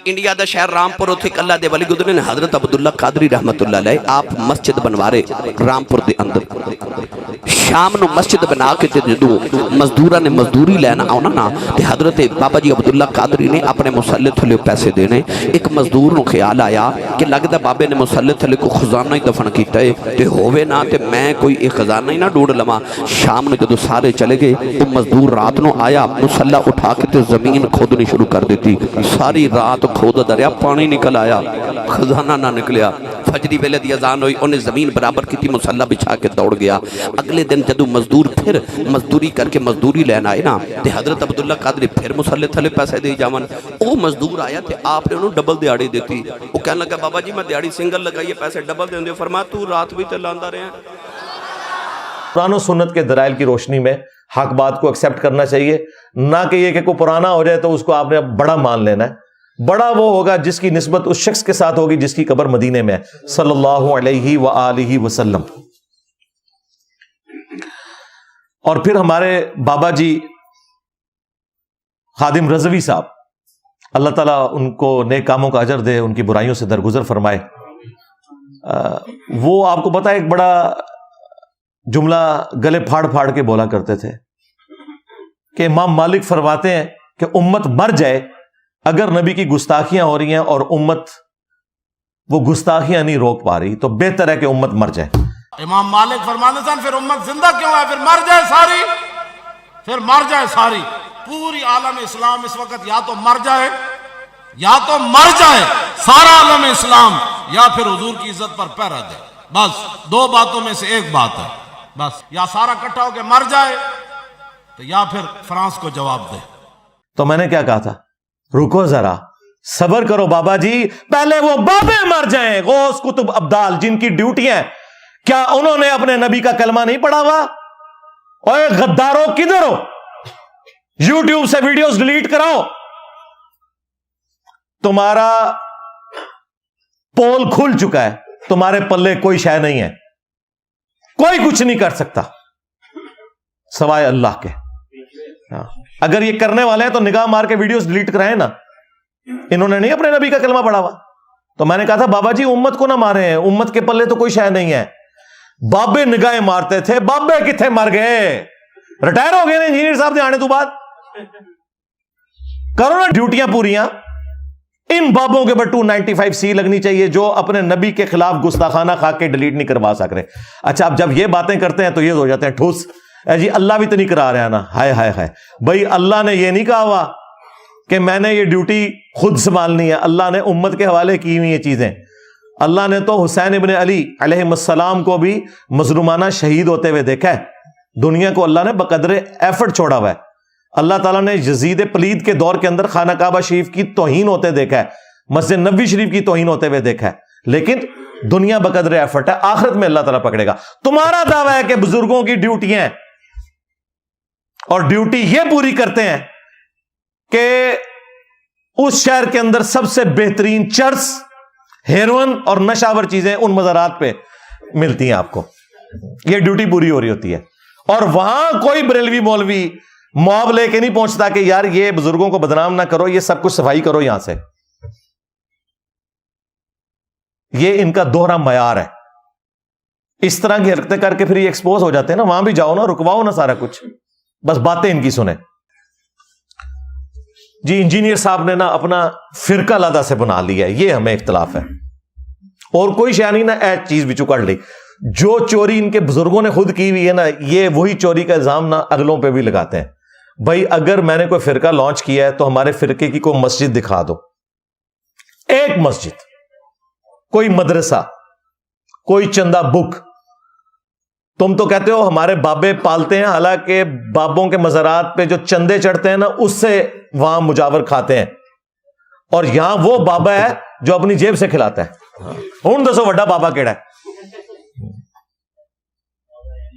India دا شہر رامپور اتھے ایک اللہ دے ولی گزرے نے حضرت عبداللہ قادری رحمت اللہ علیہ آپ مسجد بنوارے رامپور دے اندر شام نو مسجد بنا کے تے جدو مزدورہ نے مزدوری لینا آنا نا تے حضرت بابا جی عبداللہ قادری نے اپنے مسلح تھلے پیسے دینے ایک مزدور نو خیال آیا کہ لگتا بابے نے مسلح تھلے کو خزانہ ہی دفن کیتا ہے تے ہووے نا تے میں کوئی ایک خزانہ ہی نہ ڈوڑ لما شام نو جدو سارے چلے گئے تو مزدور رات نو آیا مسلح اٹھا کے تے زمین کھودنی شروع کر دیتی ساری رات کھودا دریا پانی نکل آیا خزانہ نہ نکلیا فجری ویلے دی اذان ہوئی انہیں زمین برابر کی تھی مسلح بچھا کے دوڑ گیا اگلے دن جدو مزدور پھر مزدوری کر کے مزدوری لینا آئے نا تے حضرت عبداللہ قادری پھر مسلح تھلے پیسے دے جاون او مزدور آیا تے آپ نے انہوں ڈبل دیاڑی دیتی وہ کہنے لگا بابا جی میں دیاڑی سنگل لگائیے پیسے ڈبل دیں دے فرمایا تو رات بھی تے لاندہ رہے ہیں۔ قرآن و سنت کے دلائل کی روشنی میں حق بات کو ایکسیپٹ کرنا چاہیے، نہ کہ یہ کہ کوئی پرانا ہو جائے تو اس کو آپ نے بڑا مان لینا ہے۔ بڑا وہ ہوگا جس کی نسبت اس شخص کے ساتھ ہوگی جس کی قبر مدینے میں ہے صلی اللہ علیہ وآلہ وسلم۔ اور پھر ہمارے بابا جی خادم رضوی صاحب، اللہ تعالیٰ ان کو نیک کاموں کا اجر دے، ان کی برائیوں سے درگزر فرمائے۔ وہ آپ کو پتا ہے ایک بڑا جملہ گلے پھاڑ پھاڑ کے بولا کرتے تھے کہ امام مالک فرماتے ہیں کہ امت مر جائے اگر نبی کی گستاخیاں ہو رہی ہیں اور امت وہ گستاخیاں نہیں روک پا رہی تو بہتر ہے کہ امت مر جائے۔ امام مالک فرماتے ہیں پھر امت زندہ کیوں ہے، پھر مر جائے ساری، پھر مر جائے ساری۔ پوری عالم اسلام اس وقت یا تو مر جائے سارا عالم اسلام، یا پھر حضور کی عزت پر پہرا دے۔ بس دو باتوں میں سے ایک بات ہے، بس یا سارا کٹھا ہو کے مر جائے تو یا پھر فرانس کو جواب دے۔ تو میں نے کیا کہا تھا، رکو ذرا صبر کرو بابا جی، پہلے وہ بابے مر جائیں، غوث کتب ابدال جن کی ڈیوٹیاں، کیا انہوں نے اپنے نبی کا کلمہ نہیں پڑھا ہوا؟ اوے غدارو کدھر ہو، یوٹیوب سے ویڈیوز ڈیلیٹ کراؤ، تمہارا پول کھل چکا ہے، تمہارے پلے کوئی شے نہیں ہے، کوئی کچھ نہیں کر سکتا سوائے اللہ کے۔ اگر یہ کرنے والے ہیں تو نگاہ مار کے ویڈیوز ڈیلیٹ کرائیں نا، انہوں نے نہیں اپنے نبی کا کلمہ پڑھا ہوا۔ تو میں نے کہا تھا بابا جی امت کو نہ مارے ہیں، امت کے پلے تو کوئی شے نہیں ہے۔ بابے نگاہیں مارتے تھے، بابے کتنے مر گئے، ریٹائر ہو گئے نا انجینئر صاحب نے آنے تو بعد، کرو نا ڈیوٹیاں پوریاں۔ ان بابوں کے اوپر 295C لگنی چاہیے جو اپنے نبی کے خلاف گستاخانہ خاکے ڈیلیٹ نہیں کروا سک رہے۔ اچھا اب جب یہ باتیں کرتے ہیں تو یہ ہو جاتے ہیں ٹھوس، اے جی اللہ بھی تو نہیں کرا رہا نا، ہائے ہائے ہائے۔ بھائی اللہ نے یہ نہیں کہا ہوا کہ میں نے یہ ڈیوٹی خود سنبھالنی ہے، اللہ نے امت کے حوالے کی ہوئی یہ چیزیں۔ اللہ نے تو حسین ابن علی علیہ السلام کو بھی مظلومانہ شہید ہوتے ہوئے دیکھا ہے، دنیا کو اللہ نے بقدر ایفرٹ چھوڑا ہوا ہے۔ اللہ تعالیٰ نے یزید پلید کے دور کے اندر خانہ کعبہ شریف کی توہین ہوتے دیکھا ہے، مسجد نبوی شریف کی توہین ہوتے ہوئے دیکھا ہے، لیکن دنیا بقدر ایفرٹ ہے، آخرت میں اللہ تعالیٰ پکڑے گا۔ تمہارا دعویٰ ہے کہ بزرگوں کی ڈیوٹیاں ہیں اور ڈیوٹی یہ پوری کرتے ہیں کہ اس شہر کے اندر سب سے بہترین چرس، ہیروئن اور نشاور چیزیں ان مزارات پہ ملتی ہیں آپ کو، یہ ڈیوٹی پوری ہو رہی ہوتی ہے۔ اور وہاں کوئی بریلوی مولوی مواب لے کے نہیں پہنچتا کہ یار یہ بزرگوں کو بدنام نہ کرو، یہ سب کچھ صفائی کرو یہاں سے۔ یہ ان کا دوہرا معیار ہے، اس طرح کی حرکتیں کر کے پھر یہ ایکسپوز ہو جاتے ہیں نا، وہاں بھی جاؤ نا، رکواؤ نا سارا کچھ، بس باتیں ان کی سنیں۔ جی انجینئر صاحب نے نا اپنا فرقہ علیحدہ سے بنا لیا ہے، یہ ہمیں اختلاف ہے، اور کوئی شے نہیں نا ایٹ چیز بھی چکڑ لی۔ جو چوری ان کے بزرگوں نے خود کی ہوئی ہے نا، یہ وہی چوری کا الزام نا اگلوں پہ بھی لگاتے ہیں۔ بھائی اگر میں نے کوئی فرقہ لانچ کیا ہے تو ہمارے فرقے کی کوئی مسجد دکھا دو، ایک مسجد، کوئی مدرسہ، کوئی چندہ بک۔ تم تو کہتے ہو ہمارے بابے پالتے ہیں، حالانکہ بابوں کے مزارات پہ جو چندے چڑھتے ہیں نا اس سے وہاں مجاور کھاتے ہیں، اور یہاں وہ بابا ہے جو اپنی جیب سے کھلاتا ہے۔ ہوں دسو وڈا بابا کیڑا ہے؟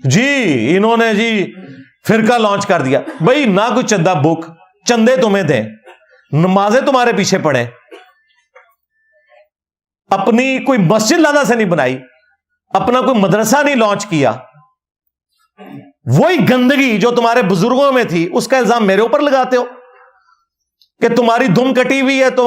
جی انہوں نے جی فرقہ لانچ کر دیا۔ بھائی نہ کوئی چندہ بک، چندے تمہیں دیں، نمازیں تمہارے پیچھے پڑھیں، اپنی کوئی مسجد لادا سے نہیں بنائی، اپنا کوئی مدرسہ نہیں لانچ کیا، وہی گندگی جو تمہارے بزرگوں میں تھی اس کا الزام میرے اوپر لگاتے ہو کہ تمہاری دم کٹی ہوئی ہے تو